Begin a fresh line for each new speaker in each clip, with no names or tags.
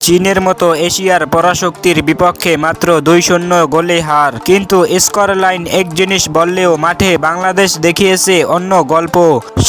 চীনের মতো এশিয়ার পরাশক্তির বিপক্ষে মাত্র 2-0 গোলে হার। কিন্তু স্কোর লাইন এক জিনিস বললেও মাঠে বাংলাদেশ দেখিয়েছে অন্য গল্প।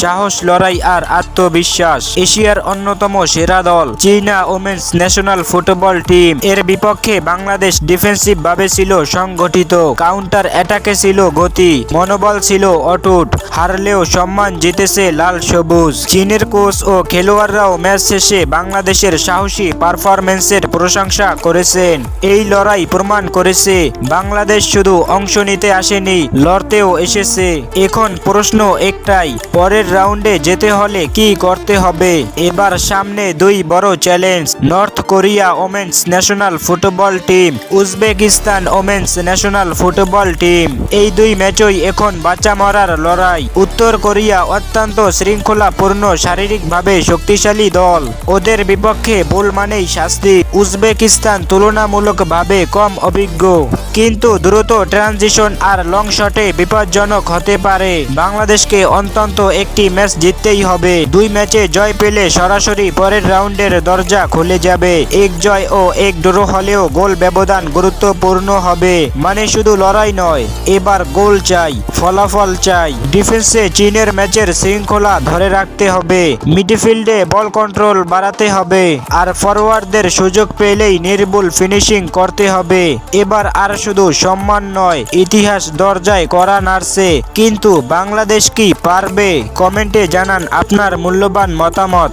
সাহস, লড়াই আর আত্মবিশ্বাস। এশিয়ার অন্যতম সেরা দল চীনা ওমেন্স ন্যাশনাল ফুটবল টিম এর বিপক্ষে বাংলাদেশ ডিফেন্সিভ ভাবে ছিল সংগঠিত, কাউন্টার অ্যাটাকে ছিল গতি, মনোবল ছিল অটুট। হারলেও সম্মান জিতেছে লাল সবুজ। চীনের কোচ ও খেলোয়াড়রাও ম্যাচ শেষে বাংলাদেশের সাহসী পারফরম্যান্সের প্রশংসা করেছেন। এই লড়াই প্রমাণ করেছে বাংলাদেশ শুধু অংশ নিতে আসেনি, লড়তেও এসেছে। এখন প্রশ্ন একটাই, পরের রাউন্ডে যেতে হলে কি করতে হবে? এবার সামনে দুই বড় challenge, north Korea women's national football team, Uzbekistan women's national football team. এই দুই ম্যাচই এখন বাঁচা মরার লড়াই। উত্তর কোরিয়া অত্যন্ত শৃঙ্খলাপূর্ণ, শারীরিকভাবে শক্তিশালী দল, ওদের বিপক্ষে ভুল মানেই শাস্তি। উজবেকিস্তান তুলনামূলকভাবে কম অভিজ্ঞ, কিন্তু দ্রুত ট্রানজিশন আর লং শটে বিপজ্জনক হতে পারে। বাংলাদেশকে অন্তত একটি ম্যাচ জিততেই হবে। দুই ম্যাচে জয় পেলে সরাসরি পরের রাউন্ডের দরজা খুলে যাবে। এক জয় ও এক ড্র হলেও গোল ব্যবধান গুরুত্বপূর্ণ হবে। মানে শুধু লড়াই নয়, এবার গোল চাই, ফলাফল চাই। ডিফেন্সে চীনের ম্যাচের শৃঙ্খলা ধরে রাখতে হবে, মিডফিল্ডে বল কন্ট্রোল বাড়াতে হবে, আর ফরওয়ার্ডদের সুযোগ পেলেই নির্ভুল ফিনিশিং করতে হবে। এবার আর শুধু সম্মান নয়, ইতিহাস দরজায় কড়া নাড়ছে। কিন্তু বাংলাদেশ কি পারবে? কমেন্টে জানান আপনার মূল্যবান মতামত।